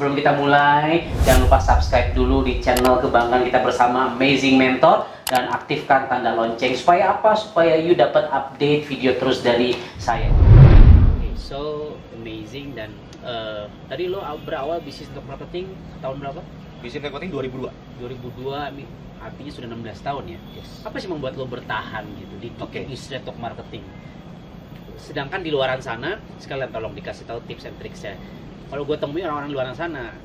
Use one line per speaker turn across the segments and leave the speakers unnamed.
sebelum kita mulai, jangan lupa subscribe dulu di channel kebanggaan kita bersama Amazing Mentor dan aktifkan tanda lonceng supaya apa? Supaya you dapat update video terus dari saya. Okay, so amazing. Dan tadi lo berawal bisnis network marketing tahun berapa?
Bisnis network marketing 2002.
2002, artinya sudah 16 tahun ya.
Yes.
Apa sih membuat lo bertahan gitu di
Okay.
bisnis network marketing? Sedangkan di luaran sana, sekalian tolong dikasih tahu tips and tricksnya. Kalau gue temui orang-orang di luaran sana,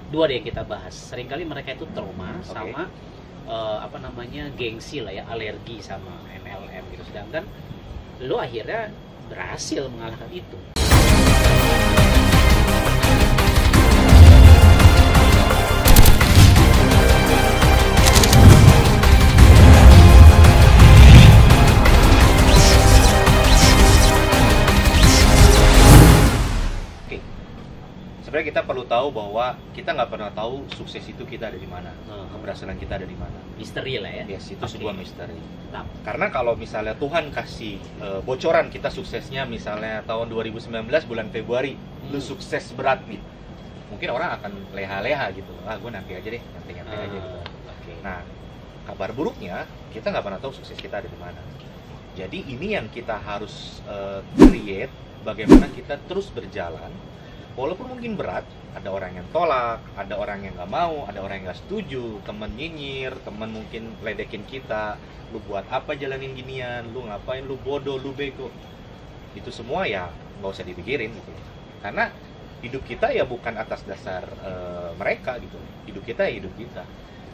dua deh yang kita bahas. Seringkali mereka itu trauma sama gengsi lah ya, alergi sama MLM gitu. Sedangkan lo akhirnya berhasil mengalahkan itu.
Sebenarnya kita perlu tahu bahwa kita nggak pernah tahu sukses itu kita ada di mana, keberhasilan kita ada di mana.
Misteri lah ya.
Yes, itu sebuah misteri.
Nah.
Karena kalau misalnya Tuhan kasih bocoran kita suksesnya misalnya tahun 2019 bulan Februari, lu sukses berat nih, mungkin orang akan leha-leha gitu. Gue nanti aja deh, nanti aja gitu.
Okay.
Nah, kabar buruknya kita nggak pernah tahu sukses kita ada di mana. Jadi ini yang kita harus create, bagaimana kita terus berjalan. Walaupun mungkin berat, ada orang yang tolak, ada orang yang nggak mau, ada orang yang nggak setuju, temen nyinyir, temen mungkin ledekin kita, lu buat apa jalanin ginian, lu ngapain, lu bodoh, lu bego. Itu semua ya nggak usah dipikirin gitu. Karena hidup kita ya bukan atas dasar mereka gitu. Hidup kita ya hidup kita.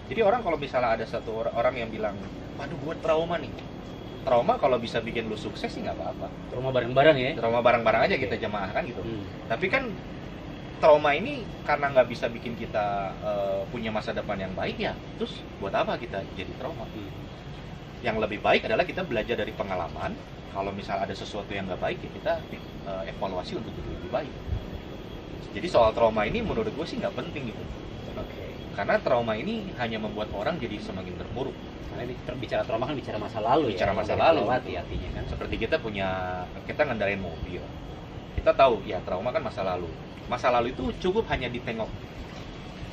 Jadi orang kalau misalnya ada satu orang yang bilang, waduh gue trauma nih. Trauma kalau bisa bikin lu sukses sih nggak apa-apa.
Trauma bareng-bareng ya?
Trauma bareng-bareng aja kita jemaahkan gitu. Tapi kan trauma ini karena nggak bisa bikin kita punya masa depan yang baik ya, terus buat apa kita jadi trauma? Yang lebih baik adalah kita belajar dari pengalaman. Kalau misal ada sesuatu yang nggak baik ya kita evaluasi untuk jadi lebih baik. Jadi soal trauma ini menurut gue sih nggak penting gitu. Karena trauma ini hanya membuat orang jadi semakin terpuruk.
Karena bicara trauma kan bicara masa lalu,
bicara
ya,
masa lalu
artinya kan.
Seperti kita ngendarain mobil, kita tahu ya trauma kan masa lalu. Masa lalu itu cukup hanya ditengok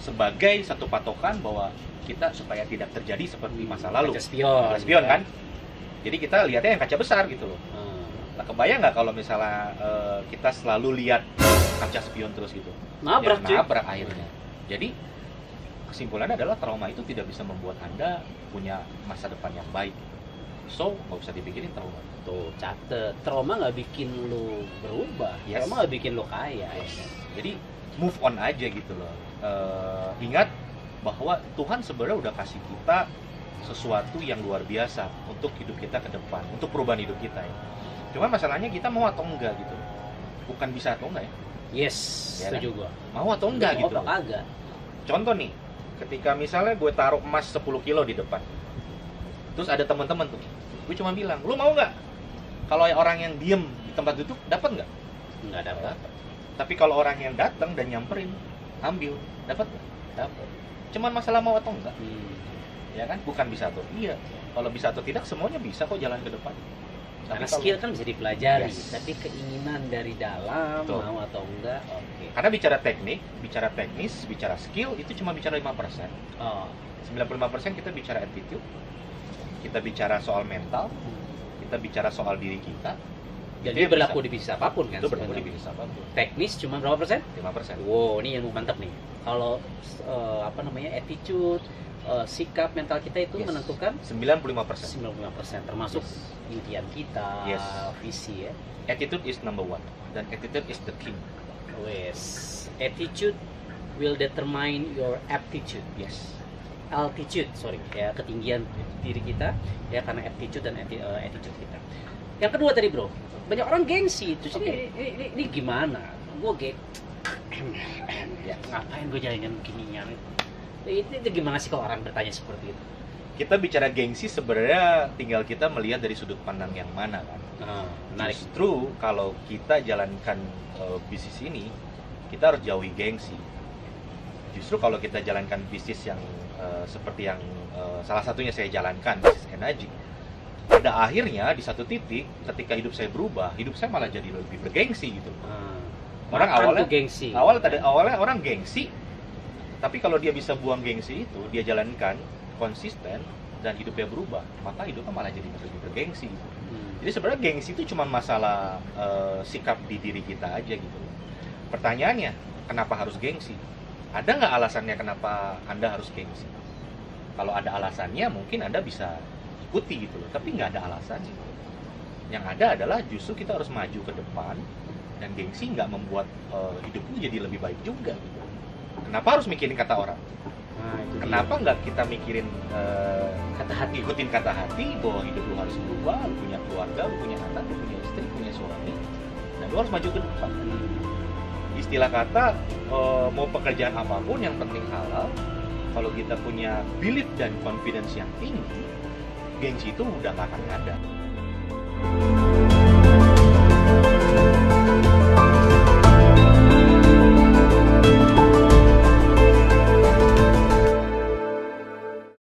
sebagai satu patokan bahwa kita supaya tidak terjadi seperti masa lalu.
Kaca spion
kan. Jadi kita lihatnya yang kaca besar gitu loh. Nah, kebayang nggak kalau misalnya kita selalu lihat kaca spion terus gitu?
Nabrak
akhirnya. Jadi kesimpulannya adalah trauma itu tidak bisa membuat Anda punya masa depan yang baik. So, nggak usah dipikirin trauma.
Tuh, catet. Trauma nggak bikin lu berubah.
Yes.
Trauma nggak bikin lu kaya.
Yes. Jadi, move on aja gitu loh. Ingat bahwa Tuhan sebenarnya udah kasih kita sesuatu yang luar biasa untuk hidup kita ke depan, untuk perubahan hidup kita ya. Cuma masalahnya kita mau atau enggak gitu. Bukan bisa atau enggak ya.
Yes,
ya
setuju
kan?
gua.
Mau atau enggak gitu.
Mau apa kagak?
Contoh nih, ketika misalnya gue taruh emas 10 kilo di depan, terus ada teman-teman tuh, gue cuma bilang, lu mau nggak? Kalau orang yang diem di tempat duduk, dapat nggak?
Nggak dapat.
Tapi kalau orang yang datang dan nyamperin, ambil, dapat nggak? Dapat. Cuman masalah mau atau enggak? Ya kan? Bukan bisa atau iya. Kalau bisa atau tidak, semuanya bisa kok jalan ke depan.
Karena skill kan bisa dipelajari,
Yes.
tapi keinginan dari dalam,
Betul.
mau atau enggak, oke.
Karena bicara teknik, bicara teknis, bicara skill, itu cuma bicara 5%.
Oh.
95% kita bicara attitude, kita bicara soal mental, kita bicara soal diri kita.
Jadi
Itu yang
berlaku
bisa.
di bisnis apapun kan?
Itu berlaku di
sebenarnya.
bisnis apapun.
Teknis cuma berapa persen?
5%.
Wow, ini ilmu mantap nih. Kalau attitude, sikap mental kita itu
Yes.
menentukan
95%.
95%, termasuk impian kita,
Yes.
visi ya.
Attitude is number one, dan attitude is the king.
Wes, attitude will determine your aptitude.
Yes.
Altitude, ya, ketinggian diri kita ya, karena aptitude dan attitude kita. Yang kedua tadi bro, banyak orang gengsi itu. Ini gimana? Gue ya, ngapain gue jalanin beginian? Itu gimana sih kalau orang bertanya seperti itu?
Kita bicara gengsi sebenarnya tinggal kita melihat dari sudut pandang yang mana kan.
Menarik.
Justru kalau kita jalankan bisnis ini, kita harus jauhi gengsi. Justru kalau kita jalankan bisnis yang seperti yang salah satunya saya jalankan, bisnis energi, pada akhirnya di satu titik ketika hidup saya berubah, hidup saya malah jadi lebih bergengsi gitu. Orang awalnya
gengsi.
Awalnya orang gengsi Tapi kalau dia bisa buang gengsi itu, dia jalankan konsisten dan hidupnya berubah, maka hidupnya malah jadi lebih bergengsi. Jadi sebenarnya gengsi itu cuma masalah sikap di diri kita aja gitu. Pertanyaannya, kenapa harus gengsi? Ada nggak alasannya kenapa Anda harus gengsi? Kalau ada alasannya, mungkin Anda bisa ikuti gitu loh. Tapi nggak ada alasannya. Yang ada adalah justru kita harus maju ke depan, dan gengsi nggak membuat hidupmu jadi lebih baik juga gitu. Kenapa harus mikirin kata orang?
Nah, itu
Kenapa nggak kita mikirin
kata hati.
ikutin kata hati bahwa hidup lu harus berubah, lu punya keluarga, lu punya anak, lu punya istri, punya suami, dan lu harus maju ke depan. Istilah kata mau pekerjaan apapun yang penting halal. Kalau kita punya belief dan confidence yang tinggi, gengsi itu udah gak akan ada.